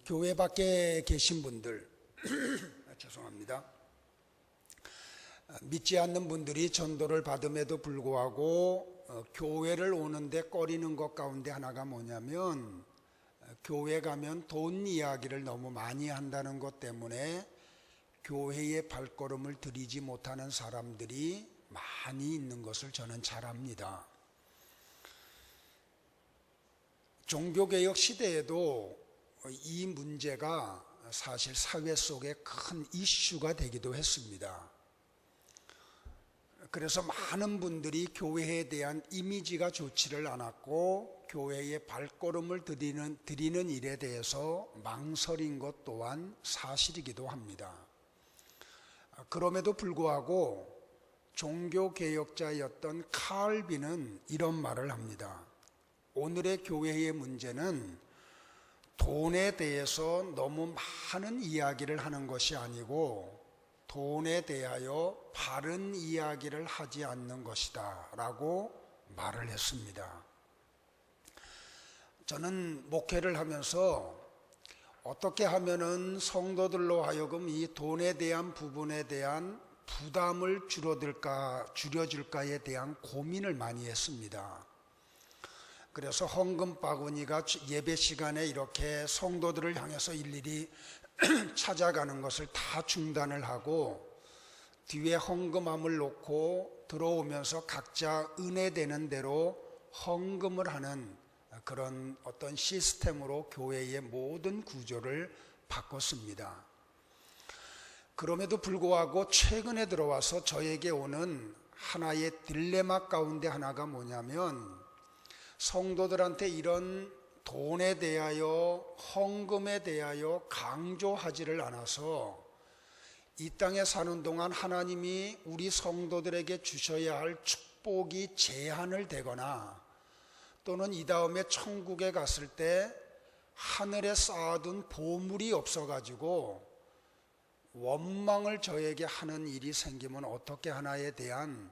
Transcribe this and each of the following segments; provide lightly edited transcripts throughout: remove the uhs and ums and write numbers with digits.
교회 밖에 계신 분들 죄송합니다. 믿지 않는 분들이 전도를 받음에도 불구하고 교회를 오는데 꺼리는 것 가운데 하나가 뭐냐면, 교회 가면 돈 이야기를 너무 많이 한다는 것 때문에 교회에 발걸음을 들이지 못하는 사람들이 많이 있는 것을 저는 잘 압니다. 종교개혁 시대에도 이 문제가 사실 사회 속에 큰 이슈가 되기도 했습니다. 그래서 많은 분들이 교회에 대한 이미지가 좋지를 않았고, 교회에 발걸음을 들이는 일에 대해서 망설인 것 또한 사실이기도 합니다. 그럼에도 불구하고 종교개혁자였던 칼빈은 이런 말을 합니다. 오늘의 교회의 문제는 돈에 대해서 너무 많은 이야기를 하는 것이 아니고 돈에 대하여 바른 이야기를 하지 않는 것이다 라고 말을 했습니다. 저는 목회를 하면서 어떻게 하면은 성도들로 하여금 이 돈에 대한 부분에 대한 부담을 줄여줄까에 대한 고민을 많이 했습니다. 그래서 헌금 바구니가 예배 시간에 이렇게 성도들을 향해서 일일이 찾아가는 것을 다 중단을 하고, 뒤에 헌금함을 놓고 들어오면서 각자 은혜되는 대로 헌금을 하는 그런 어떤 시스템으로 교회의 모든 구조를 바꿨습니다. 그럼에도 불구하고 최근에 들어와서 저에게 오는 하나의 딜레마 가운데 하나가 뭐냐면, 성도들한테 이런 돈에 대하여 헌금에 대하여 강조하지를 않아서 이 땅에 사는 동안 하나님이 우리 성도들에게 주셔야 할 축복이 제한을 되거나, 또는 이 다음에 천국에 갔을 때 하늘에 쌓아둔 보물이 없어가지고 원망을 저에게 하는 일이 생기면 어떻게 하나에 대한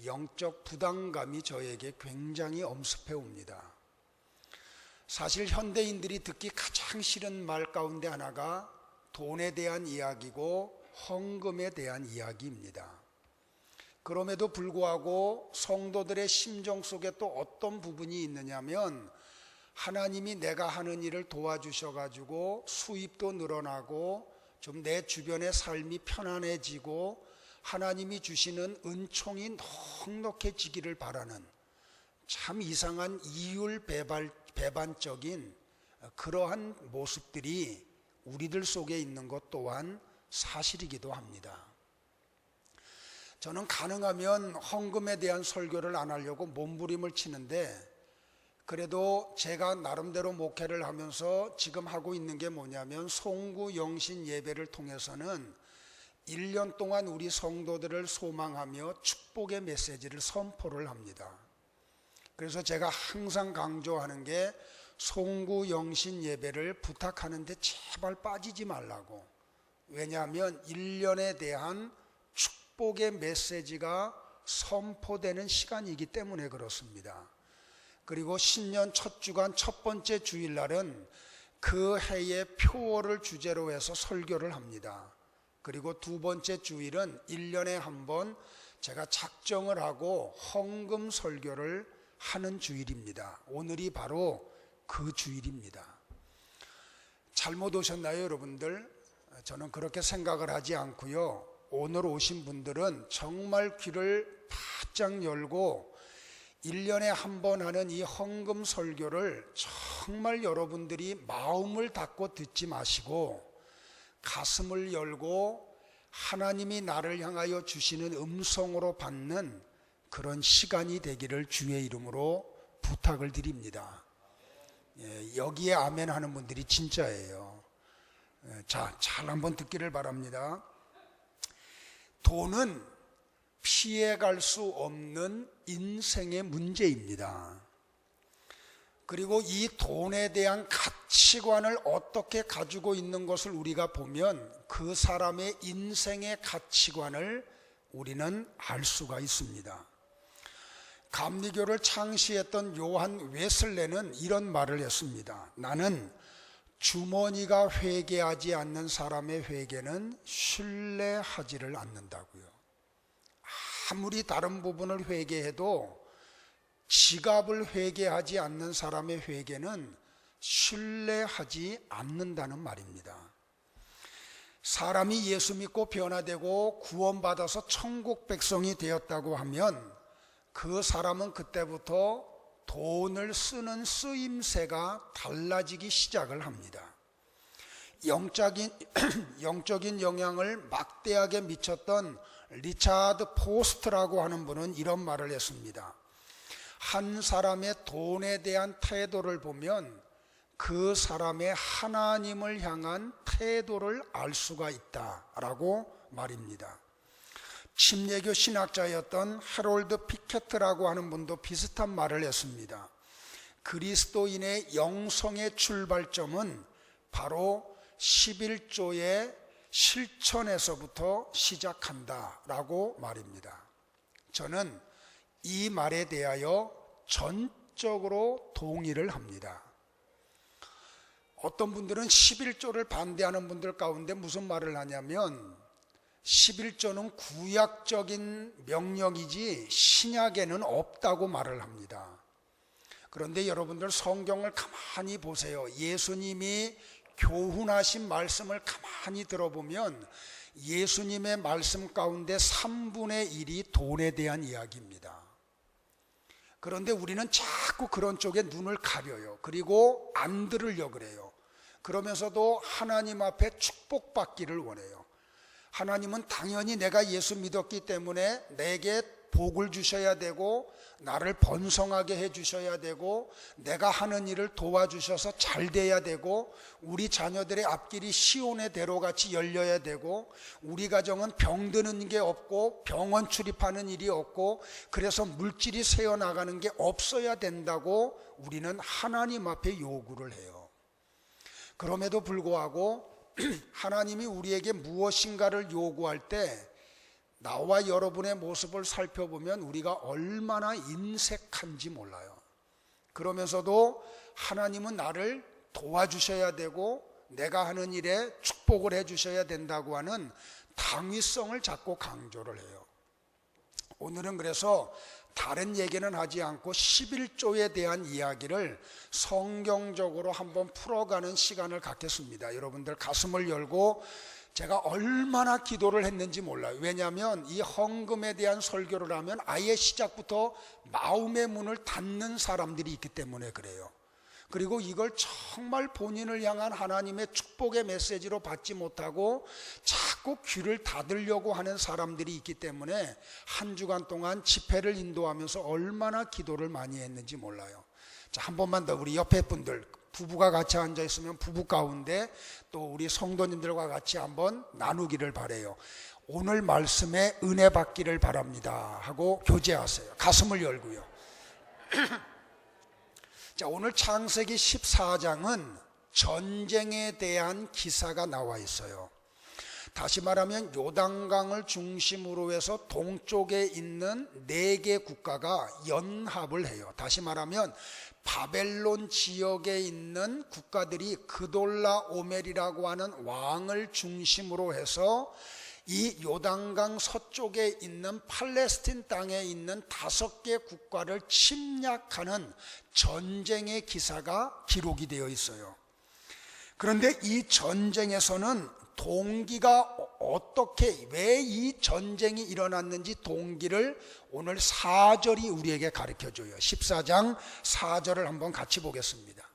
영적 부담감이 저에게 굉장히 엄습해 옵니다. 사실 현대인들이 듣기 가장 싫은 말 가운데 하나가 돈에 대한 이야기고 헌금에 대한 이야기입니다. 그럼에도 불구하고 성도들의 심정 속에 또 어떤 부분이 있느냐면, 하나님이 내가 하는 일을 도와주셔가지고 수입도 늘어나고 좀 내 주변의 삶이 편안해지고 하나님이 주시는 은총이 넉넉해지기를 바라는 참 이상한 이율 배반적인 그러한 모습들이 우리들 속에 있는 것 또한 사실이기도 합니다. 저는 가능하면 헌금에 대한 설교를 안 하려고 몸부림을 치는데, 그래도 제가 나름대로 목회를 하면서 지금 하고 있는 게 뭐냐면, 송구 영신 예배를 통해서는 1년 동안 우리 성도들을 소망하며 축복의 메시지를 선포를 합니다. 그래서 제가 항상 강조하는 게, 송구 영신 예배를 부탁하는데 제발 빠지지 말라고. 왜냐하면 1년에 대한 축복의 메시지가 선포되는 시간이기 때문에 그렇습니다. 그리고 신년 첫 주간 첫 번째 주일날은 그 해의 표어를 주제로 해서 설교를 합니다. 그리고 두 번째 주일은 1년에 한 번 제가 작정을 하고 헌금 설교를 하는 주일입니다. 오늘이 바로 그 주일입니다. 잘못 오셨나요, 여러분들? 저는 그렇게 생각을 하지 않고요. 오늘 오신 분들은 정말 귀를 바짝 열고 1년에 한 번 하는 이 헌금 설교를 정말 여러분들이 마음을 닫고 듣지 마시고 가슴을 열고 하나님이 나를 향하여 주시는 음성으로 받는 그런 시간이 되기를 주의 이름으로 부탁을 드립니다. 여기에 아멘 하는 분들이 진짜예요. 자, 잘 한번 듣기를 바랍니다. 돈은 피해갈 수 없는 인생의 문제입니다. 그리고 이 돈에 대한 가치관을 어떻게 가지고 있는 것을 우리가 보면 그 사람의 인생의 가치관을 우리는 알 수가 있습니다. 감리교를 창시했던 요한 웨슬레는 이런 말을 했습니다. 나는 주머니가 회개하지 않는 사람의 회개는 신뢰하지를 않는다고요. 아무리 다른 부분을 회개해도 지갑을 회개하지 않는 사람의 회개는 신뢰하지 않는다는 말입니다. 사람이 예수 믿고 변화되고 구원받아서 천국 백성이 되었다고 하면 그 사람은 그때부터 돈을 쓰는 쓰임새가 달라지기 시작을 합니다. 영적인 영향을 막대하게 미쳤던 리차드 포스트라고 하는 분은 이런 말을 했습니다. 한 사람의 돈에 대한 태도를 보면 그 사람의 하나님을 향한 태도를 알 수가 있다라고 말입니다. 침례교 신학자였던 하롤드 피케트라고 하는 분도 비슷한 말을 했습니다. 그리스도인의 영성의 출발점은 바로 11조의 실천에서부터 시작한다라고 말입니다. 저는 이 말에 대하여 전적으로 동의를 합니다. 어떤 분들은 11조를 반대하는 분들 가운데 무슨 말을 하냐면 11조는 구약적인 명령이지 신약에는 없다고 말을 합니다. 그런데 여러분들 성경을 가만히 보세요. 예수님이 교훈하신 말씀을 가만히 들어보면 예수님의 말씀 가운데 3분의 1이 돈에 대한 이야기입니다. 그런데 우리는 자꾸 그런 쪽에 눈을 가려요. 그리고 안 들으려고 그래요. 그러면서도 하나님 앞에 축복받기를 원해요. 하나님은 당연히 내가 예수 믿었기 때문에 내게 복을 주셔야 되고 나를 번성하게 해주셔야 되고 내가 하는 일을 도와주셔서 잘 돼야 되고 우리 자녀들의 앞길이 시온의 대로같이 열려야 되고 우리 가정은 병드는 게 없고 병원 출입하는 일이 없고 그래서 물질이 새어나가는 게 없어야 된다고 우리는 하나님 앞에 요구를 해요. 그럼에도 불구하고 하나님이 우리에게 무엇인가를 요구할 때 나와 여러분의 모습을 살펴보면 우리가 얼마나 인색한지 몰라요. 그러면서도 하나님은 나를 도와주셔야 되고 내가 하는 일에 축복을 해주셔야 된다고 하는 당위성을 자꾸 강조를 해요. 오늘은 그래서 다른 얘기는 하지 않고 11조에 대한 이야기를 성경적으로 한번 풀어가는 시간을 갖겠습니다. 여러분들 가슴을 열고 제가 얼마나 기도를 했는지 몰라요. 왜냐하면 이 헌금에 대한 설교를 하면 아예 시작부터 마음의 문을 닫는 사람들이 있기 때문에 그래요. 그리고 이걸 정말 본인을 향한 하나님의 축복의 메시지로 받지 못하고 자꾸 귀를 닫으려고 하는 사람들이 있기 때문에 한 주간 동안 집회를 인도하면서 얼마나 기도를 많이 했는지 몰라요. 자, 한 번만 더 우리 옆에 분들 부부가 같이 앉아 있으면 부부 가운데 또 우리 성도님들과 같이 한번 나누기를 바라요. 오늘 말씀에 은혜 받기를 바랍니다 하고 교제하세요. 가슴을 열고요. 자, 오늘 창세기 14장은 전쟁에 대한 기사가 나와 있어요. 다시 말하면 요단강을 중심으로 해서 동쪽에 있는 4개 국가가 연합을 해요. 다시 말하면 바벨론 지역에 있는 국가들이 그돌라오멜이라고 하는 왕을 중심으로 해서 이 요단강 서쪽에 있는 팔레스틴 땅에 있는 5개 국가를 침략하는 전쟁의 기사가 기록이 되어 있어요. 그런데 이 전쟁에서는 동기가 어떻게 왜 이 전쟁이 일어났는지 동기를 오늘 4절이 우리에게 가르쳐줘요. 14장 4절을 한번 같이 보겠습니다.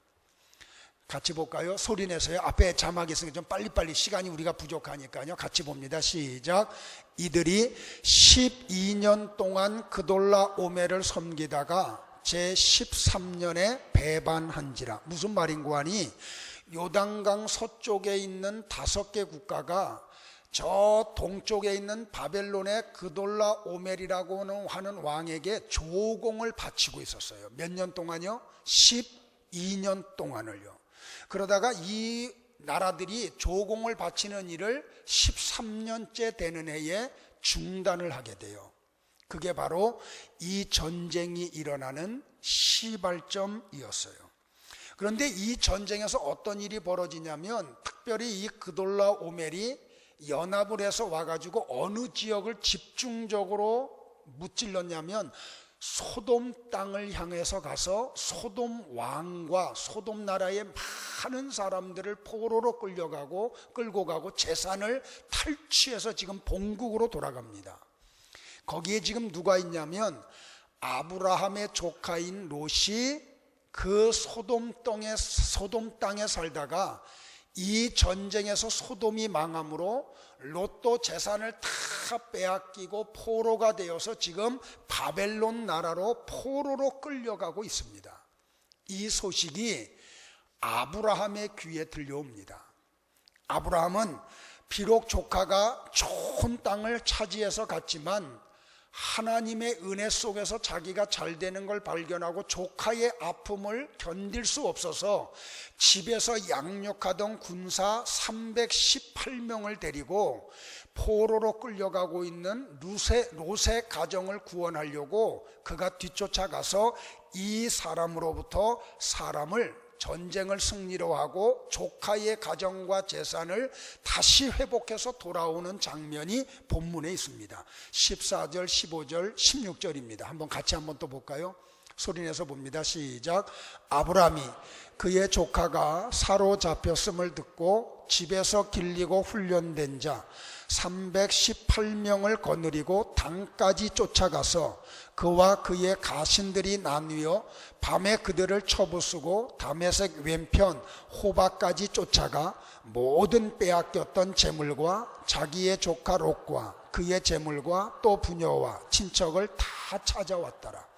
같이 볼까요? 소리 내서요. 앞에 자막이 있으니까 좀 빨리빨리 시간이 우리가 부족하니까요. 같이 봅니다. 시작. 이들이 12년 동안 그돌라오멜을 섬기다가 제13년에 배반한지라. 무슨 말인고 하니 요단강 서쪽에 있는 5개 국가가 저 동쪽에 있는 바벨론의 그돌라오멜이라고 하는 왕에게 조공을 바치고 있었어요. 몇 년 동안요? 12년 동안을요. 그러다가 이 나라들이 조공을 바치는 일을 13년째 되는 해에 중단을 하게 돼요. 그게 바로 이 전쟁이 일어나는 시발점이었어요. 그런데 이 전쟁에서 어떤 일이 벌어지냐면 특별히 이 그돌라오멜이 연합을 해서 와가지고 어느 지역을 집중적으로 무찔렀냐면 소돔 땅을 향해서 가서 소돔 왕과 소돔 나라의 많은 사람들을 포로로 끌고 가고 재산을 탈취해서 지금 본국으로 돌아갑니다. 거기에 지금 누가 있냐면 아브라함의 조카인 롯이 그 소돔 땅에 살다가 이 전쟁에서 소돔이 망함으로 롯도 재산을 다 빼앗기고 포로가 되어서 지금 바벨론 나라로 포로로 끌려가고 있습니다. 이 소식이 아브라함의 귀에 들려옵니다. 아브라함은 비록 조카가 좋은 땅을 차지해서 갔지만 하나님의 은혜 속에서 자기가 잘 되는 걸 발견하고 조카의 아픔을 견딜 수 없어서 집에서 양육하던 군사 318명을 데리고 포로로 끌려가고 있는 롯의 가정을 구원하려고 그가 뒤쫓아가서 이 사람으로부터 전쟁을 승리로 하고 조카의 가정과 재산을 다시 회복해서 돌아오는 장면이 본문에 있습니다. 14절, 15절, 16절입니다. 한번 같이 한번 또 볼까요? 소리내서 봅니다. 시작. 아브라함이 그의 조카가 사로잡혔음을 듣고 집에서 길리고 훈련된 자 318명을 거느리고 당까지 쫓아가서 그와 그의 가신들이 나뉘어 밤에 그들을 쳐부수고 다메섹 왼편 호바까지 쫓아가 모든 빼앗겼던 재물과 자기의 조카 롯과 그의 재물과 또 부녀와 친척을 다 찾아왔더라.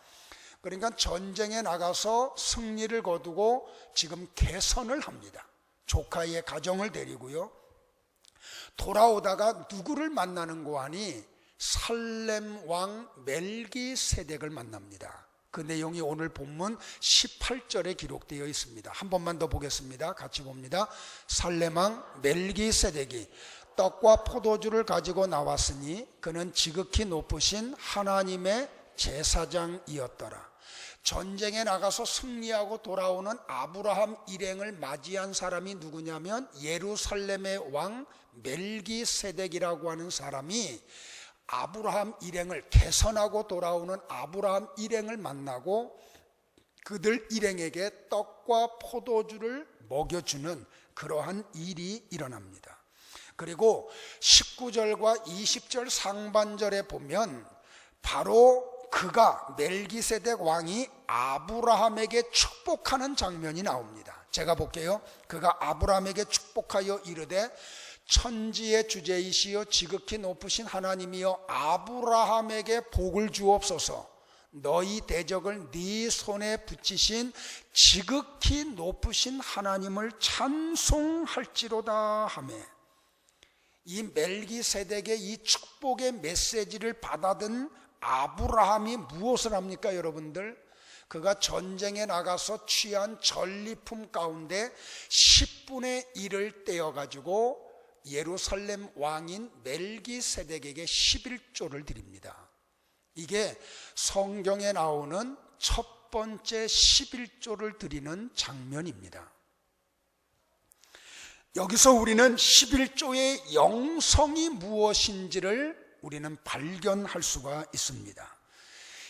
그러니까 전쟁에 나가서 승리를 거두고 지금 개선을 합니다. 조카의 가정을 데리고요. 돌아오다가 누구를 만나는 거 아니? 살렘 왕 멜기세덱을 만납니다. 그 내용이 오늘 본문 18절에 기록되어 있습니다. 한 번만 더 보겠습니다. 같이 봅니다. 살렘 왕 멜기세덱이 떡과 포도주를 가지고 나왔으니 그는 지극히 높으신 하나님의 제사장이었더라. 전쟁에 나가서 승리하고 돌아오는 아브라함 일행을 맞이한 사람이 누구냐면 예루살렘의 왕 멜기세덱이라고 하는 사람이 아브라함 일행을 개선하고 돌아오는 아브라함 일행을 만나고 그들 일행에게 떡과 포도주를 먹여주는 그러한 일이 일어납니다. 그리고 19절과 20절 상반절에 보면 바로 그가 멜기세덱 왕이 아브라함에게 축복하는 장면이 나옵니다. 제가 볼게요. 그가 아브라함에게 축복하여 이르되 천지의 주제이시여 지극히 높으신 하나님이여 아브라함에게 복을 주옵소서. 너희 대적을 네 손에 붙이신 지극히 높으신 하나님을 찬송할지로다 하며, 이 멜기세덱의 이 축복의 메시지를 받아든 아브라함이 무엇을 합니까, 여러분들? 그가 전쟁에 나가서 취한 전리품 가운데 10분의 1을 떼어가지고 예루살렘 왕인 멜기세덱에게 11조를 드립니다. 이게 성경에 나오는 첫 번째 11조를 드리는 장면입니다. 여기서 우리는 11조의 영성이 무엇인지를 우리는 발견할 수가 있습니다.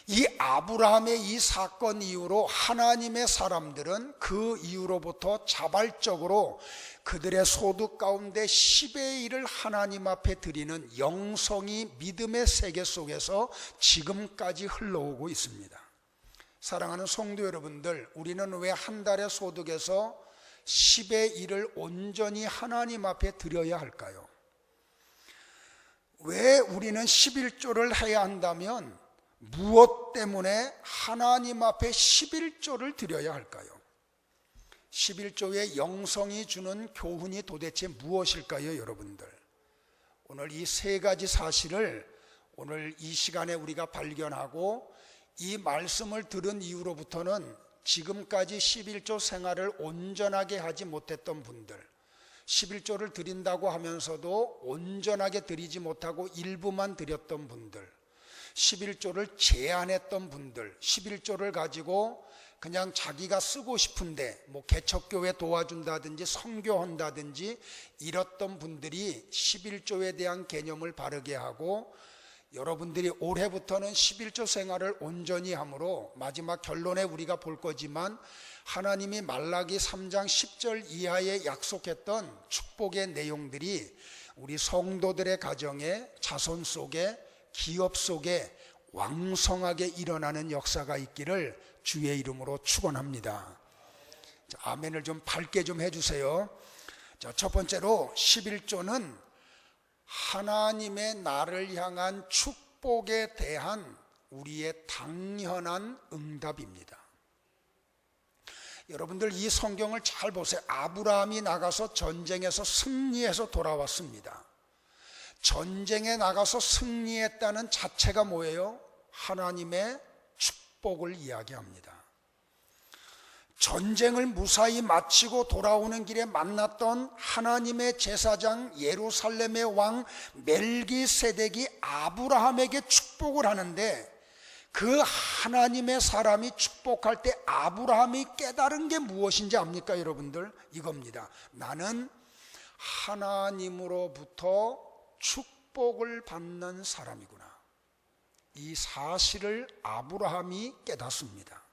이 아브라함의 이 사건 이후로 하나님의 사람들은 그 이후로부터 자발적으로 그들의 소득 가운데 10의 1을 하나님 앞에 드리는 영성이 믿음의 세계 속에서 지금까지 흘러오고 있습니다. 사랑하는 성도 여러분들, 우리는 왜 한 달의 소득에서 10의 1을 온전히 하나님 앞에 드려야 할까요? 왜 우리는 11조를 해야 한다면 무엇 때문에 하나님 앞에 11조를 드려야 할까요? 11조의 영성이 주는 교훈이 도대체 무엇일까요, 여러분들? 오늘 이 세 가지 사실을 오늘 이 시간에 우리가 발견하고 이 말씀을 들은 이후로부터는 지금까지 11조 생활을 온전하게 하지 못했던 분들, 11조를 드린다고 하면서도 온전하게 드리지 못하고 일부만 드렸던 분들, 11조를 제한했던 분들, 11조를 가지고 그냥 자기가 쓰고 싶은데 뭐 개척교회 도와준다든지 선교한다든지 이랬던 분들이 11조에 대한 개념을 바르게 하고, 여러분들이 올해부터는 11조 생활을 온전히 함으로 마지막 결론에 우리가 볼 거지만, 하나님이 말라기 3장 10절 이하에 약속했던 축복의 내용들이 우리 성도들의 가정에, 자손 속에, 기업 속에 왕성하게 일어나는 역사가 있기를 주의 이름으로 축원합니다. 자, 아멘을 좀 밝게 좀 해주세요. 자, 첫 번째로 11조는 하나님의 나를 향한 축복에 대한 우리의 당연한 응답입니다. 여러분들 이 성경을 잘 보세요. 아브라함이 나가서 전쟁에서 승리해서 돌아왔습니다. 전쟁에 나가서 승리했다는 자체가 뭐예요? 하나님의 축복을 이야기합니다. 전쟁을 무사히 마치고 돌아오는 길에 만났던 하나님의 제사장 예루살렘의 왕 멜기세덱이 아브라함에게 축복을 하는데, 그 하나님의 사람이 축복할 때 아브라함이 깨달은 게 무엇인지 압니까 여러분들? 이겁니다. 나는 하나님으로부터 축복을 받는 사람이구나. 이 사실을 아브라함이 깨닫습니다.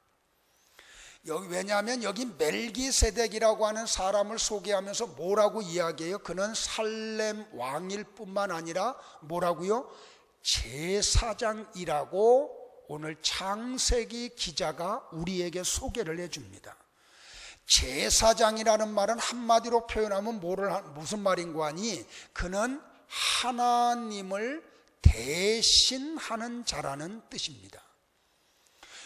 왜냐하면 여기 멜기세덱이라고 하는 사람을 소개하면서 뭐라고 이야기해요? 그는 살렘 왕일 뿐만 아니라 뭐라고요? 제사장이라고 오늘 창세기 기자가 우리에게 소개를 해줍니다. 제사장이라는 말은 한마디로 표현하면 무슨 말인고 하니, 그는 하나님을 대신하는 자라는 뜻입니다.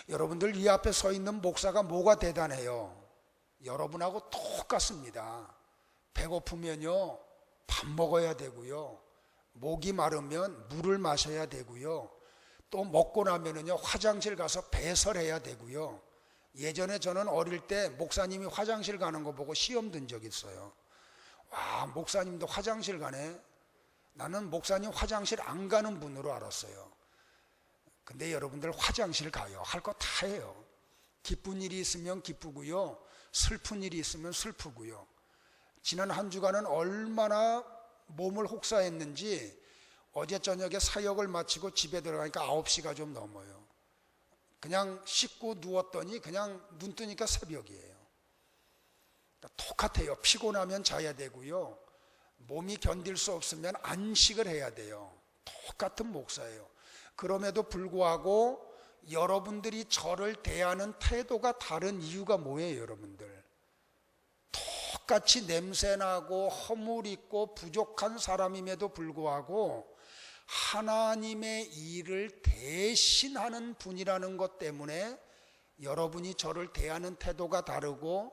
여러분들 이 앞에 서 있는 목사가 뭐가 대단해요? 여러분하고 똑같습니다. 배고프면요 밥 먹어야 되고요, 목이 마르면 물을 마셔야 되고요, 또 먹고 나면은요 화장실 가서 배설해야 되고요. 예전에 저는 어릴 때 목사님이 화장실 가는 거 보고 시험 든 적 있어요. 와, 목사님도 화장실 가네. 나는 목사님 화장실 안 가는 분으로 알았어요. 근데 여러분들 화장실 가요. 할 거 다 해요. 기쁜 일이 있으면 기쁘고요, 슬픈 일이 있으면 슬프고요. 지난 한 주간은 얼마나 몸을 혹사했는지 어제 저녁에 사역을 마치고 집에 들어가니까 9시가 좀 넘어요. 그냥 씻고 누웠더니 그냥 눈 뜨니까 새벽이에요. 그러니까 똑같아요. 피곤하면 자야 되고요, 몸이 견딜 수 없으면 안식을 해야 돼요. 똑같은 목사예요. 그럼에도 불구하고 여러분들이 저를 대하는 태도가 다른 이유가 뭐예요 여러분들? 똑같이 냄새나고 허물 있고 부족한 사람임에도 불구하고 하나님의 일을 대신하는 분이라는 것 때문에 여러분이 저를 대하는 태도가 다르고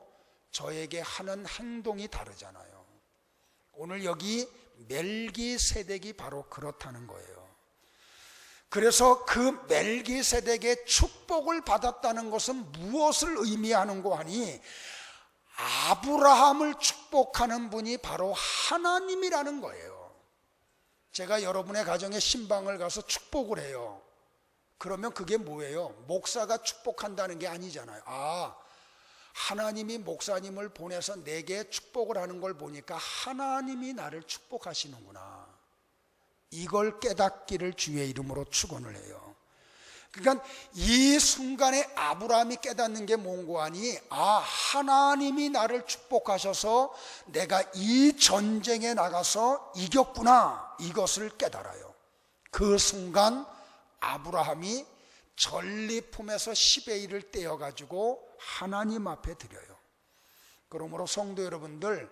저에게 하는 행동이 다르잖아요. 오늘 여기 멜기세덱이 바로 그렇다는 거예요. 그래서 그 멜기세덱의 축복을 받았다는 것은 무엇을 의미하는고 하니, 아브라함을 축복하는 분이 바로 하나님이라는 거예요. 제가 여러분의 가정에 신방을 가서 축복을 해요. 그러면 그게 뭐예요? 목사가 축복한다는 게 아니잖아요. 아, 하나님이 목사님을 보내서 내게 축복을 하는 걸 보니까 하나님이 나를 축복하시는구나. 이걸 깨닫기를 주의 이름으로 축원을 해요. 그러니까 이 순간에 아브라함이 깨닫는 게 뭔고 하니, 아, 하나님이 나를 축복하셔서 내가 이 전쟁에 나가서 이겼구나, 이것을 깨달아요. 그 순간 아브라함이 전리품에서 10의 1을 떼어가지고 하나님 앞에 드려요. 그러므로 성도 여러분들,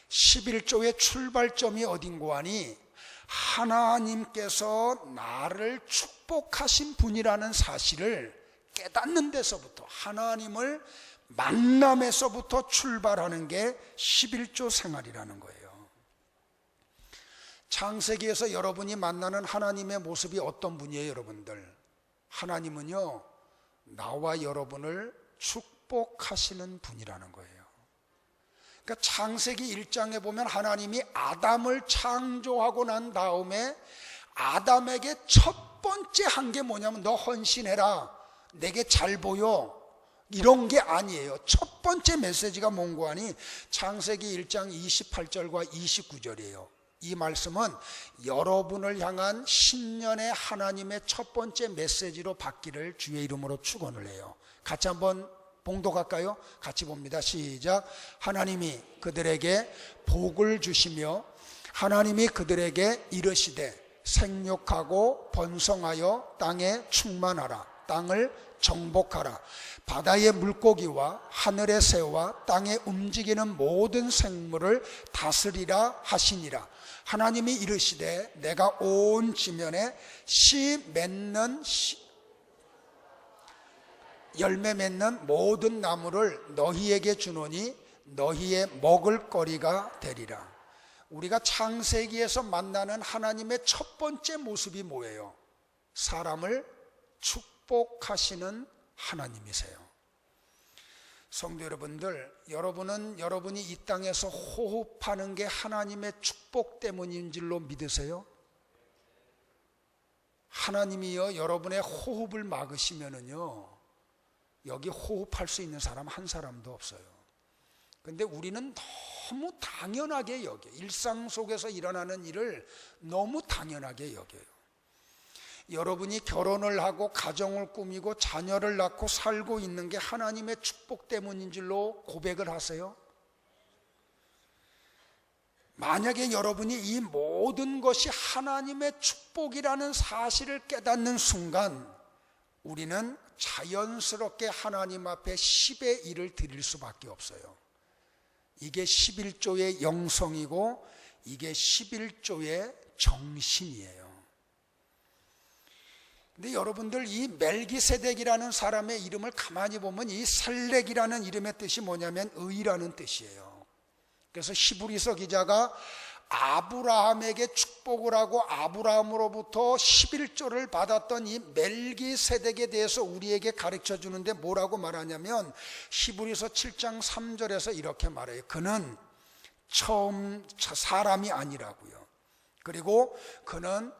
11조의 출발점이 어딘고 하니, 하나님께서 나를 축복하신 분이라는 사실을 깨닫는 데서부터, 하나님을 만남에서부터 출발하는 게 11조 생활이라는 거예요. 창세기에서 여러분이 만나는 하나님의 모습이 어떤 분이에요 여러분들? 하나님은요, 나와 여러분을 축복하시는 분이라는 거예요. 그러니까 창세기 1장에 보면 하나님이 아담을 창조하고 난 다음에 아담에게 첫 번째 한 게 뭐냐면, 너 헌신해라, 내게 잘 보여, 이런 게 아니에요. 첫 번째 메시지가 뭔고 하니 창세기 1장 28절과 29절이에요. 이 말씀은 여러분을 향한 신년의 하나님의 첫 번째 메시지로 받기를 주의 이름으로 축원을 해요. 같이 한번 봉독할까요? 같이 봅니다. 시작. 하나님이 그들에게 복을 주시며 하나님이 그들에게 이르시되 생육하고 번성하여 땅에 충만하라. 땅을 정복하라. 바다의 물고기와 하늘의 새와 땅에 움직이는 모든 생물을 다스리라 하시니라. 하나님이 이르시되 내가 온 지면에 열매 맺는 모든 나무를 너희에게 주노니 너희의 먹을 거리가 되리라. 우리가 창세기에서 만나는 하나님의 첫 번째 모습이 뭐예요? 사람을 축복하시는 하나님이세요. 성도 여러분들, 여러분이 이 땅에서 호흡하는 게 하나님의 축복 때문인 줄로 믿으세요? 하나님이요 여러분의 호흡을 막으시면은요 여기 호흡할 수 있는 사람 한 사람도 없어요. 근데 우리는 너무 당연하게 여겨요. 일상 속에서 일어나는 일을 너무 당연하게 여겨요. 여러분이 결혼을 하고 가정을 꾸미고 자녀를 낳고 살고 있는 게 하나님의 축복 때문인 줄로 고백을 하세요? 만약에 여러분이 이 모든 것이 하나님의 축복이라는 사실을 깨닫는 순간 우리는 자연스럽게 하나님 앞에 10의 1을 드릴 수밖에 없어요. 이게 11조의 영성이고 이게 11조의 정신이에요. 근데 여러분들 이 멜기세덱이라는 사람의 이름을 가만히 보면 이 셀렉이라는 이름의 뜻이 뭐냐면 의라는 뜻이에요. 그래서 히브리서 기자가 아브라함에게 축복을 하고 아브라함으로부터 11조를 받았던 이 멜기세덱에 대해서 우리에게 가르쳐 주는데 뭐라고 말하냐면 히브리서 7장 3절에서 이렇게 말해요. 그는 처음 사람이 아니라고요. 그리고 그는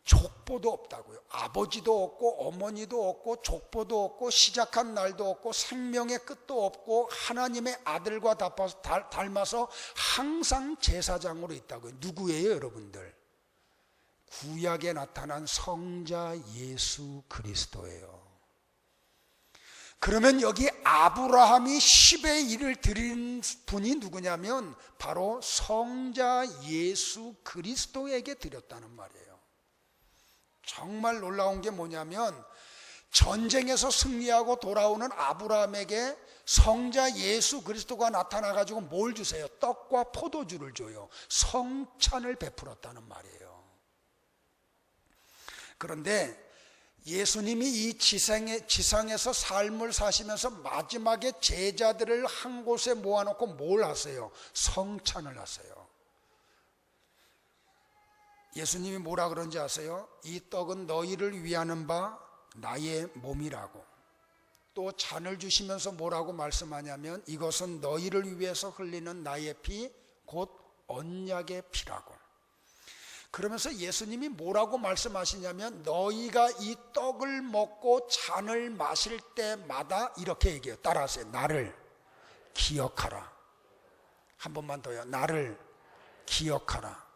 족보도 없다고요. 아버지도 없고 어머니도 없고 족보도 없고 시작한 날도 없고 생명의 끝도 없고 하나님의 아들과 닮아서 항상 제사장으로 있다고요. 누구예요 여러분들? 구약에 나타난 성자 예수 그리스도예요. 그러면 여기 아브라함이 10의 1을 드린 분이 누구냐면 바로 성자 예수 그리스도에게 드렸다는 말이에요. 정말 놀라운 게 뭐냐면 전쟁에서 승리하고 돌아오는 아브라함에게 성자 예수 그리스도가 나타나가지고 뭘 주세요? 떡과 포도주를 줘요. 성찬을 베풀었다는 말이에요. 그런데 예수님이 이 지상에서 삶을 사시면서 마지막에 제자들을 한 곳에 모아놓고 뭘 하세요? 성찬을 하세요. 예수님이 뭐라 그런지 아세요? 이 떡은 너희를 위하는 바 나의 몸이라고. 또 잔을 주시면서 뭐라고 말씀하냐면 이것은 너희를 위해서 흘리는 나의 피 곧 언약의 피라고. 그러면서 예수님이 뭐라고 말씀하시냐면 너희가 이 떡을 먹고 잔을 마실 때마다 이렇게 얘기해요. 따라하세요. 나를 기억하라. 한 번만 더요. 나를 기억하라.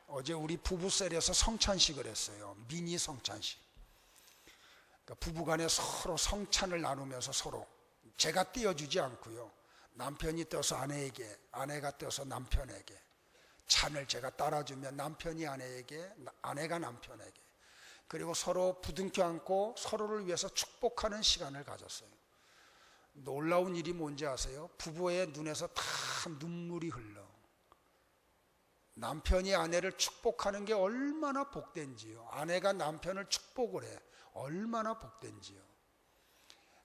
어제 우리 부부셀에서 성찬식을 했어요. 미니 성찬식. 그러니까 부부간에 서로 성찬을 나누면서 서로 제가 띄워주지 않고요. 남편이 떠서 아내에게, 아내가 떠서 남편에게 잔을 제가 따라주면 남편이 아내에게, 아내가 남편에게, 그리고 서로 부둥켜 안고 서로를 위해서 축복하는 시간을 가졌어요. 놀라운 일이 뭔지 아세요? 부부의 눈에서 다 눈물이 흘러. 남편이 아내를 축복하는 게 얼마나 복된지요. 아내가 남편을 축복을 해. 얼마나 복된지요.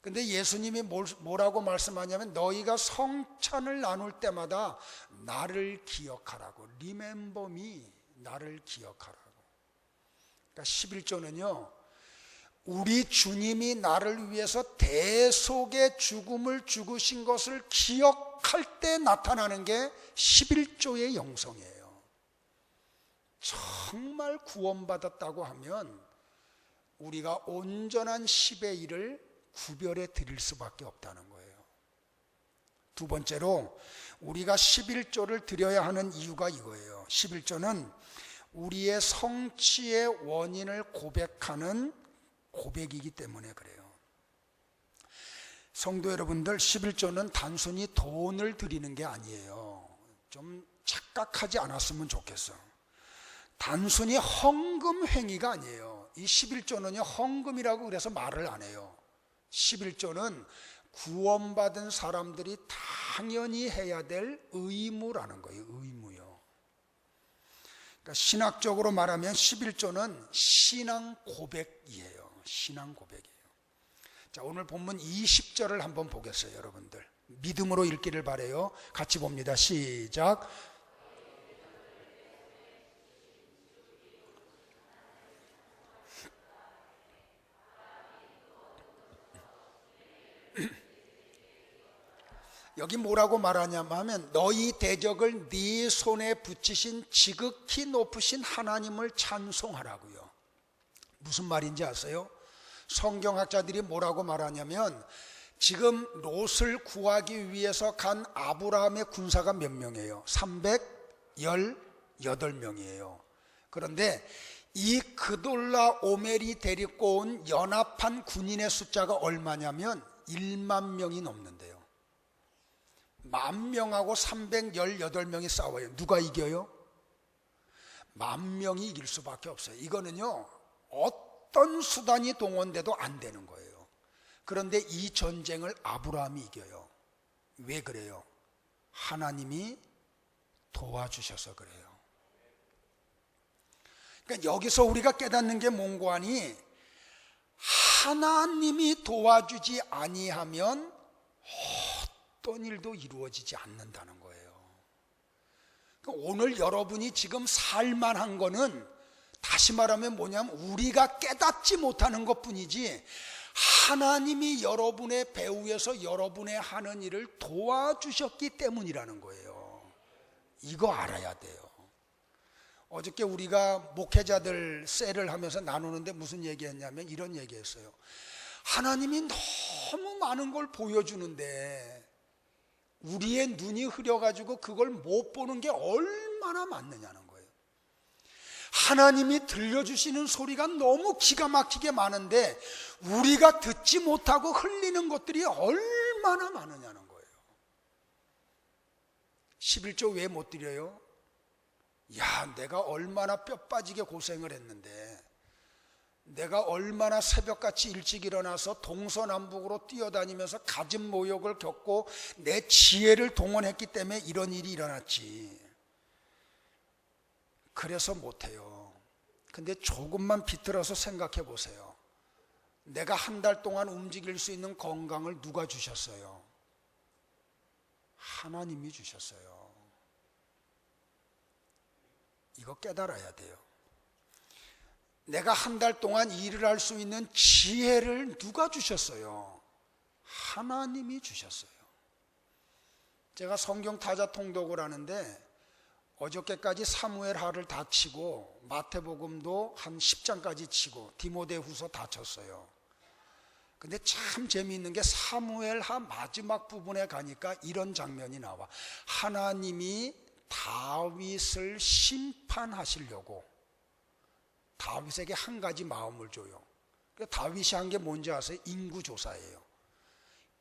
근데 예수님이 뭐라고 말씀하냐면 너희가 성찬을 나눌 때마다 나를 기억하라고. Remember me. 나를 기억하라고. 그러니까 11조는요. 우리 주님이 나를 위해서 대속의 죽음을 죽으신 것을 기억할 때 나타나는 게 11조의 영성이에요. 정말 구원받았다고 하면 우리가 온전한 10의 1을 구별해 드릴 수밖에 없다는 거예요. 두 번째로 우리가 11조를 드려야 하는 이유가 이거예요. 11조는 우리의 성취의 원인을 고백하는 고백이기 때문에 그래요. 성도 여러분들, 11조는 단순히 돈을 드리는 게 아니에요. 좀 착각하지 않았으면 좋겠어. 단순히 헌금 행위가 아니에요. 이 11조는요, 헌금이라고 그래서 말을 안 해요. 11조는 구원받은 사람들이 당연히 해야 될 의무라는 거예요. 의무요. 그러니까 신학적으로 말하면 11조는 신앙 고백이에요. 신앙 고백이에요. 자, 오늘 본문 20절을 한번 보겠어요, 여러분들. 믿음으로 읽기를 바라요. 같이 봅니다. 시작. 여기 뭐라고 말하냐면 하면 너희 대적을 네 손에 붙이신 지극히 높으신 하나님을 찬송하라고요. 무슨 말인지 아세요? 성경학자들이 뭐라고 말하냐면 지금 롯을 구하기 위해서 간 아브라함의 군사가 몇 명이에요? 318명이에요. 그런데 이 그돌라 오멜이 데리고 온 연합한 군인의 숫자가 얼마냐면 1만 명이 넘는데요. 10,000명하고 318명이 싸워요. 누가 이겨요? 10,000명이 이길 수밖에 없어요. 이거는요, 어떤 수단이 동원돼도 안 되는 거예요. 그런데 이 전쟁을 아브라함이 이겨요. 왜 그래요? 하나님이 도와주셔서 그래요. 그러니까 여기서 우리가 깨닫는 게 뭔고 하니, 하나님이 도와주지 아니하면 어떤 일도 이루어지지 않는다는 거예요. 그러니까 오늘 여러분이 지금 살만한 거는 다시 말하면 뭐냐면 우리가 깨닫지 못하는 것뿐이지 하나님이 여러분의 배후에서 여러분의 하는 일을 도와주셨기 때문이라는 거예요. 이거 알아야 돼요. 어저께 우리가 목회자들 셀을 하면서 나누는데 무슨 얘기했냐면 이런 얘기했어요. 하나님이 너무 많은 걸 보여주는데 우리의 눈이 흐려가지고 그걸 못 보는 게 얼마나 많느냐는 거예요. 하나님이 들려주시는 소리가 너무 기가 막히게 많은데 우리가 듣지 못하고 흘리는 것들이 얼마나 많으냐는 거예요. 11조 왜 못 드려요? 야, 내가 얼마나 뼈 빠지게 고생을 했는데, 내가 얼마나 새벽같이 일찍 일어나서 동서남북으로 뛰어다니면서 갖은 모욕을 겪고 내 지혜를 동원했기 때문에 이런 일이 일어났지. 그래서 못해요. 근데 조금만 비틀어서 생각해 보세요. 내가 한 달 동안 움직일 수 있는 건강을 누가 주셨어요? 하나님이 주셨어요. 이거 깨달아야 돼요. 내가 한 달 동안 일을 할 수 있는 지혜를 누가 주셨어요? 하나님이 주셨어요. 제가 성경 타자 통독을 하는데 어저께까지 사무엘하를 다 치고 마태복음도 한 10장까지 치고 디모데후서 다 쳤어요. 근데 참 재미있는 게 사무엘하 마지막 부분에 가니까 이런 장면이 나와. 하나님이 다윗을 심판하시려고 다윗에게 한 가지 마음을 줘요. 다윗이 한 게 뭔지 아세요? 인구조사예요.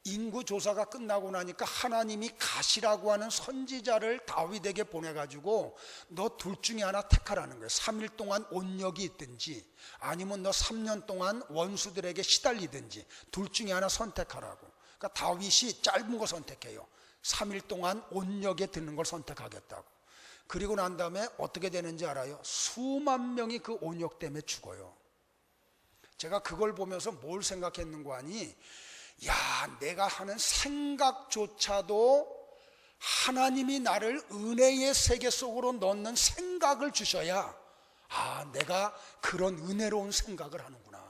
인구조사가 끝나고 나니까 하나님이 가시라고 하는 선지자를 다윗에게 보내가지고 너 둘 중에 하나 택하라는 거예요. 3일 동안 온역이 있든지 아니면 너 3년 동안 원수들에게 시달리든지 둘 중에 하나 선택하라고. 그러니까 다윗이 짧은 거 선택해요. 3일 동안 온역에 드는 걸 선택하겠다고. 그리고 난 다음에 어떻게 되는지 알아요? 수만 명이 그 온역 때문에 죽어요. 제가 그걸 보면서 뭘 생각했는고 하니, 야, 내가 하는 생각조차도 하나님이 나를 은혜의 세계 속으로 넣는 생각을 주셔야, 아, 내가 그런 은혜로운 생각을 하는구나.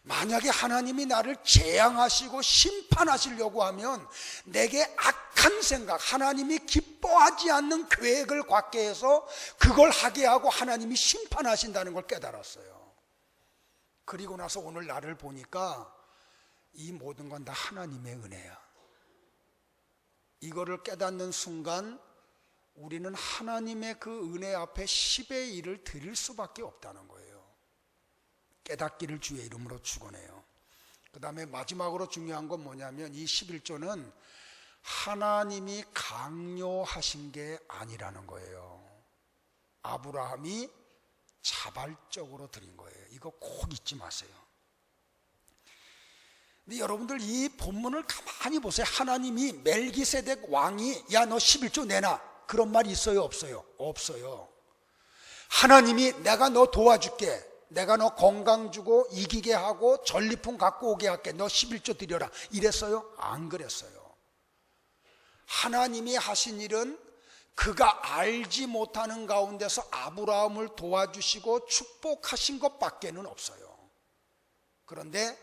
만약에 하나님이 나를 재앙하시고 심판하시려고 하면 내게 악한 생각, 하나님이 기뻐하지 않는 계획을 갖게 해서 그걸 하게 하고 하나님이 심판하신다는 걸 깨달았어요. 그리고 나서 오늘 나를 보니까 이 모든 건 다 하나님의 은혜야. 이거를 깨닫는 순간 우리는 하나님의 그 은혜 앞에 10의 1을 드릴 수밖에 없다는 거예요. 깨닫기를 주의 이름으로 축원해요. 그 다음에 마지막으로 중요한 건 뭐냐면 이 11조는 하나님이 강요하신 게 아니라는 거예요. 아브라함이 자발적으로 드린 거예요. 이거 꼭 잊지 마세요. 근데 여러분들 이 본문을 가만히 보세요. 하나님이 멜기세덱 왕이 야 너 11조 내놔 그런 말이 있어요 없어요? 없어요. 하나님이 내가 너 도와줄게, 내가 너 건강 주고 이기게 하고 전리품 갖고 오게 할게, 너 11조 드려라 이랬어요? 안 그랬어요. 하나님이 하신 일은 그가 알지 못하는 가운데서 아브라함을 도와주시고 축복하신 것밖에는 없어요. 그런데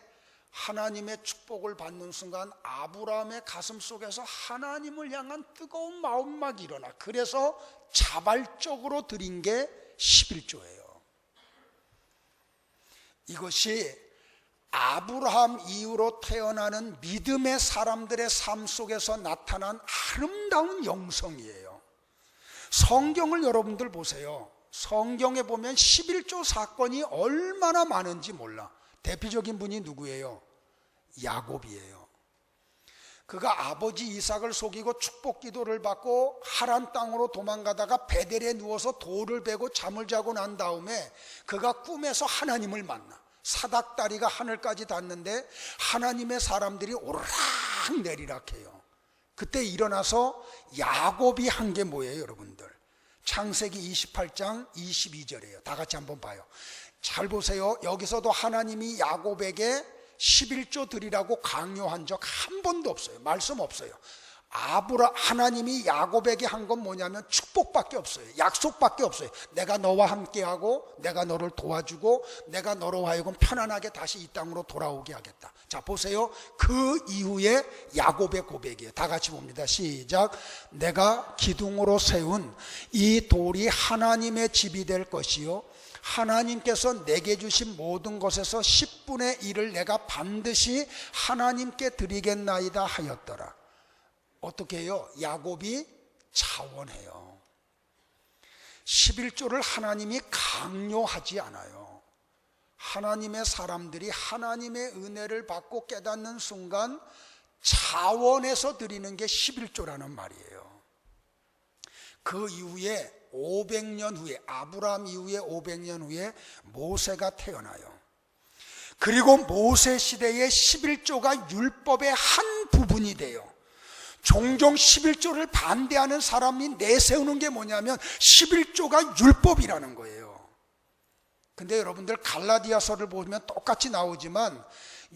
하나님의 축복을 받는 순간 아브라함의 가슴 속에서 하나님을 향한 뜨거운 마음 막 일어나. 그래서 자발적으로 드린 게 11조예요. 이것이 아브라함 이후로 태어나는 믿음의 사람들의 삶 속에서 나타난 아름다운 영성이에요. 성경을 여러분들 보세요. 성경에 보면 11조 사건이 얼마나 많은지 몰라. 대표적인 분이 누구예요? 야곱이에요. 그가 아버지 이삭을 속이고 축복 기도를 받고 하란 땅으로 도망가다가 베델에 누워서 돌을 베고 잠을 자고 난 다음에 그가 꿈에서 하나님을 만나. 사닥다리가 하늘까지 닿는데 하나님의 사람들이 오르락 내리락 해요. 그때 일어나서 야곱이 한 게 뭐예요 여러분들? 창세기 28장 22절이에요. 다 같이 한번 봐요. 잘 보세요. 여기서도 하나님이 야곱에게 11조 드리라고 강요한 적 한 번도 없어요. 말씀 없어요. 하나님이 야곱에게 한 건 뭐냐면 축복밖에 없어요. 약속밖에 없어요. 내가 너와 함께하고 내가 너를 도와주고 내가 너로 하여금 편안하게 다시 이 땅으로 돌아오게 하겠다. 자 보세요. 그 이후에 야곱의 고백이에요. 다 같이 봅니다. 시작. 내가 기둥으로 세운 이 돌이 하나님의 집이 될 것이요 하나님께서 내게 주신 모든 것에서 10분의 1을 내가 반드시 하나님께 드리겠나이다 하였더라. 어떻게 해요? 야곱이 자원해요. 11조를 하나님이 강요하지 않아요. 하나님의 사람들이 하나님의 은혜를 받고 깨닫는 순간 자원해서 드리는 게 11조라는 말이에요. 그 이후에 500년 후에 아브라함 이후에 500년 후에 모세가 태어나요. 그리고 모세 시대에 11조가 율법의 한 부분이 돼요. 종종 11조를 반대하는 사람이 내세우는 게 뭐냐면 11조가 율법이라는 거예요. 근데 여러분들 갈라디아서를 보면 똑같이 나오지만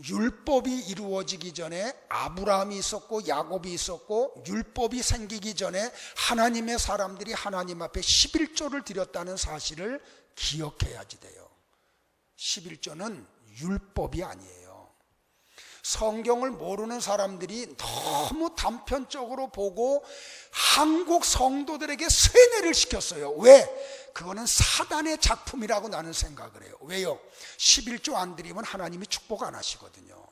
율법이 이루어지기 전에 아브라함이 있었고 야곱이 있었고 율법이 생기기 전에 하나님의 사람들이 하나님 앞에 11조를 드렸다는 사실을 기억해야지 돼요. 11조는 율법이 아니에요. 성경을 모르는 사람들이 너무 단편적으로 보고 한국 성도들에게 세뇌를 시켰어요. 왜? 그거는 사단의 작품이라고 나는 생각을 해요. 왜요? 11조 안 드리면 하나님이 축복 안 하시거든요.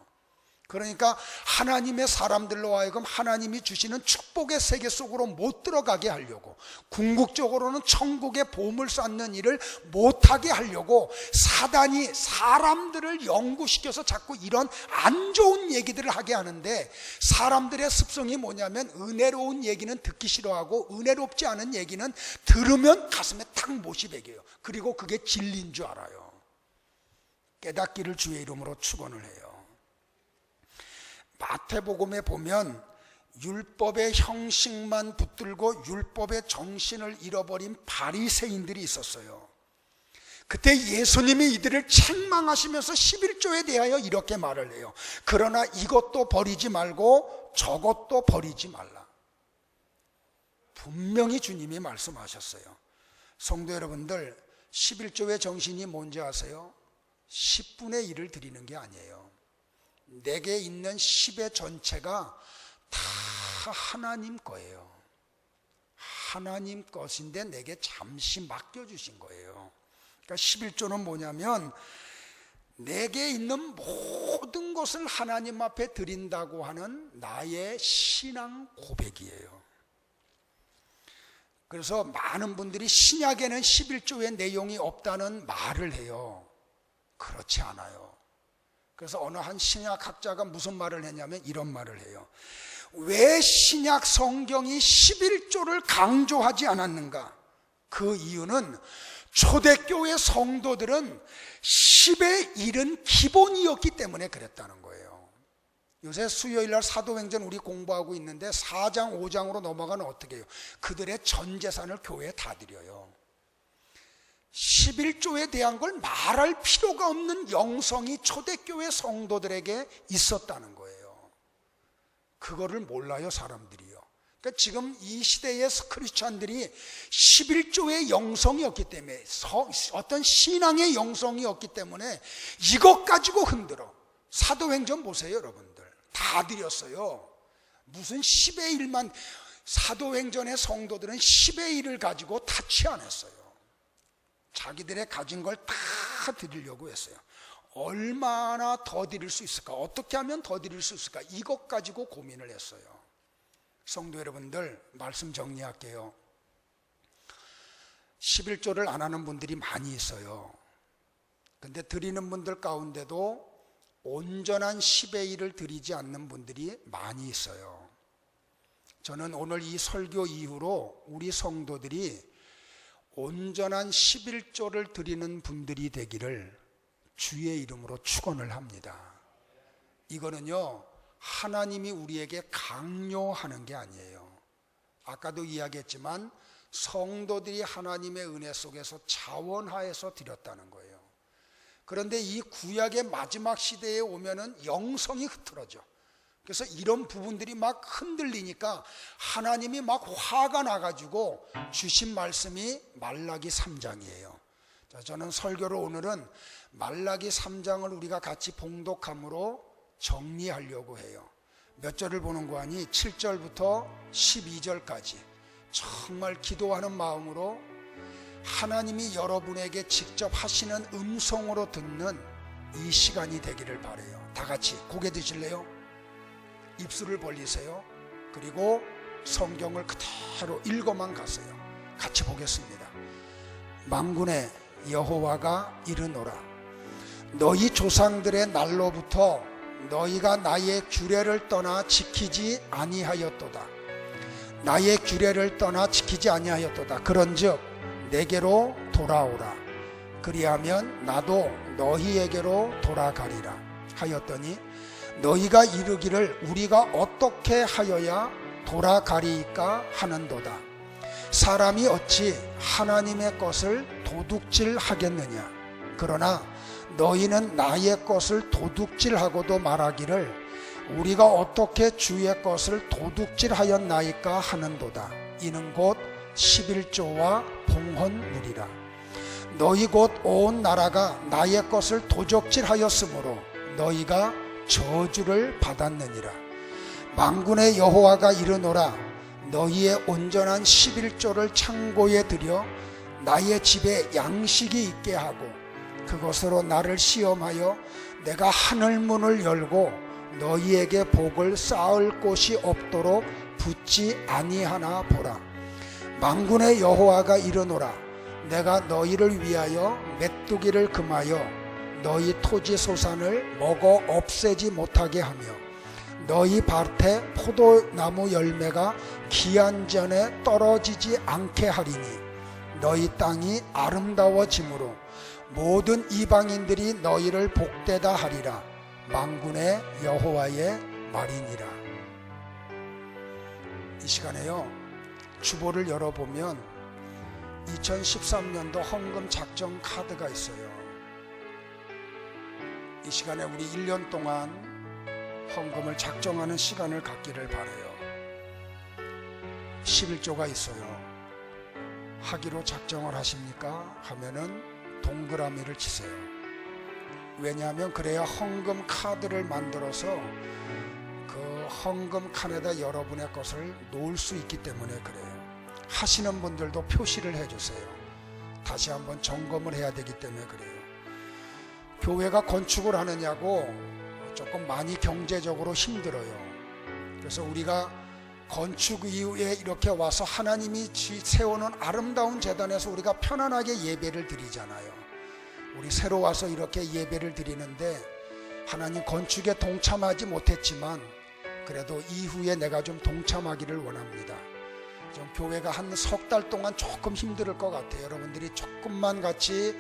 그러니까 하나님의 사람들로 하여금 하나님이 주시는 축복의 세계 속으로 못 들어가게 하려고, 궁극적으로는 천국의 보물 쌓는 일을 못하게 하려고 사단이 사람들을 연구시켜서 자꾸 이런 안 좋은 얘기들을 하게 하는데, 사람들의 습성이 뭐냐면 은혜로운 얘기는 듣기 싫어하고 은혜롭지 않은 얘기는 들으면 가슴에 탁 못이 배겨요. 그리고 그게 진리인 줄 알아요. 깨닫기를 주의 이름으로 축원을 해요. 마태복음에 보면 율법의 형식만 붙들고 율법의 정신을 잃어버린 바리새인들이 있었어요. 그때 예수님이 이들을 책망하시면서 11조에 대하여 이렇게 말을 해요. 그러나 이것도 버리지 말고 저것도 버리지 말라. 분명히 주님이 말씀하셨어요. 성도 여러분들, 11조의 정신이 뭔지 아세요? 10분의 1을 드리는 게 아니에요. 내게 있는 10의 전체가 다 하나님 거예요. 하나님 것인데 내게 잠시 맡겨주신 거예요. 그러니까 11조는 뭐냐면 내게 있는 모든 것을 하나님 앞에 드린다고 하는 나의 신앙 고백이에요. 그래서 많은 분들이 신약에는 11조의 내용이 없다는 말을 해요. 그렇지 않아요. 그래서 어느 한 신약학자가 무슨 말을 했냐면 이런 말을 해요. 왜 신약 성경이 11조를 강조하지 않았는가? 그 이유는 초대교회 성도들은 10의 1은 기본이었기 때문에 그랬다는 거예요. 요새 수요일날 사도행전 우리 공부하고 있는데 4장 5장으로 넘어가면 어떻게 해요? 그들의 전 재산을 교회에 다 드려요. 11조에 대한 걸 말할 필요가 없는 영성이 초대교회 성도들에게 있었다는 거예요. 그거를 몰라요, 사람들이요. 그러니까 지금 이 시대의 크리스찬들이 11조의 영성이었기 때문에, 어떤 신앙의 영성이었기 때문에 이것 가지고 흔들어. 사도행전 보세요, 여러분들. 다 드렸어요. 무슨 10의 1만, 사도행전의 성도들은 10의 1을 가지고 타치 안 했어요. 자기들의 가진 걸 다 드리려고 했어요. 얼마나 더 드릴 수 있을까? 어떻게 하면 더 드릴 수 있을까? 이것 가지고 고민을 했어요. 성도 여러분들, 말씀 정리할게요. 11조를 안 하는 분들이 많이 있어요. 근데 드리는 분들 가운데도 온전한 10의 1을 드리지 않는 분들이 많이 있어요. 저는 오늘 이 설교 이후로 우리 성도들이 온전한 11조를 드리는 분들이 되기를 주의 이름으로 축원을 합니다. 이거는요, 하나님이 우리에게 강요하는 게 아니에요. 아까도 이야기했지만 성도들이 하나님의 은혜 속에서 자원하에서 드렸다는 거예요. 그런데 이 구약의 마지막 시대에 오면은 영성이 흐트러져. 그래서 이런 부분들이 막 흔들리니까 하나님이 막 화가 나가지고 주신 말씀이 말라기 3장이에요. 자, 저는 설교를 오늘은 말라기 3장을 우리가 같이 봉독함으로 정리하려고 해요. 몇 절을 보는 거 아니? 7절부터 12절까지 정말 기도하는 마음으로 하나님이 여러분에게 직접 하시는 음성으로 듣는 이 시간이 되기를 바라요. 다 같이 고개 드실래요? 입술을 벌리세요. 그리고 성경을 그대로 읽어만 가세요. 같이 보겠습니다. 만군의 여호와가 이르노라. 너희 조상들의 날로부터 너희가 나의 규례를 떠나 지키지 아니하였도다. 나의 규례를 떠나 지키지 아니하였도다. 그런즉 내게로 돌아오라. 그리하면 나도 너희에게로 돌아가리라 하였더니 너희가 이르기를 우리가 어떻게 하여야 돌아가리이까 하는도다. 사람이 어찌 하나님의 것을 도둑질하겠느냐. 그러나 너희는 나의 것을 도둑질하고도 말하기를 우리가 어떻게 주의 것을 도둑질하였나이까 하는도다. 이는 곧 11조와 봉헌물이라. 너희 곧 온 나라가 나의 것을 도적질하였으므로 너희가 저주를 받았느니라. 만군의 여호와가 이르노라. 너희의 온전한 11조를 창고에 들여 나의 집에 양식이 있게 하고 그것으로 나를 시험하여 내가 하늘문을 열고 너희에게 복을 쌓을 곳이 없도록 붙지 아니하나 보라. 만군의 여호와가 이르노라. 내가 너희를 위하여 메뚜기를 금하여 너희 토지 소산을 먹어 없애지 못하게 하며 너희 밭에 포도나무 열매가 기한 전에 떨어지지 않게 하리니 너희 땅이 아름다워지므로 모든 이방인들이 너희를 복되다 하리라. 만군의 여호와의 말이니라. 이 시간에요, 주보를 열어보면 2013년도 헌금 작정 카드가 있어요. 이 시간에 우리 1년 동안 헌금을 작정하는 시간을 갖기를 바라요. 11조가 있어요. 하기로 작정을 하십니까? 하면은 동그라미를 치세요. 왜냐하면 그래야 헌금 카드를 만들어서 그 헌금 칸에다 여러분의 것을 놓을 수 있기 때문에 그래요. 하시는 분들도 표시를 해주세요. 다시 한번 점검을 해야 되기 때문에 그래요. 교회가 건축을 하느냐고 조금 많이 경제적으로 힘들어요. 그래서 우리가 건축 이후에 이렇게 와서 하나님이 세우는 아름다운 제단에서 우리가 편안하게 예배를 드리잖아요. 우리 새로 와서 이렇게 예배를 드리는데 하나님 건축에 동참하지 못했지만 그래도 이후에 내가 좀 동참하기를 원합니다. 좀 교회가 한 석 달 동안 조금 힘들 것 같아요. 여러분들이 조금만 같이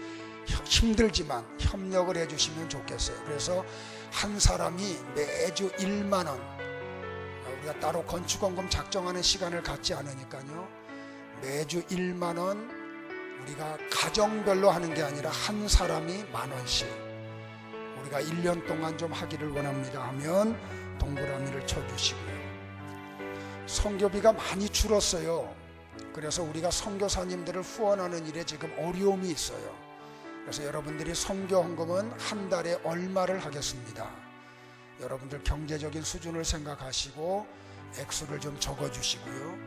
힘들지만 협력을 해주시면 좋겠어요. 그래서 한 사람이 매주 1만 원, 우리가 따로 건축원금 작정하는 시간을 갖지 않으니까요. 매주 1만 원 우리가 가정별로 하는 게 아니라 한 사람이 10,000원씩 우리가 1년 동안 좀 하기를 원합니다 하면 동그라미를 쳐주시고요. 선교비가 많이 줄었어요. 그래서 우리가 선교사님들을 후원하는 일에 지금 어려움이 있어요. 그래서 여러분들이 선교 헌금은 한 달에 얼마를 하겠습니다. 여러분들 경제적인 수준을 생각하시고 액수를 좀 적어주시고요.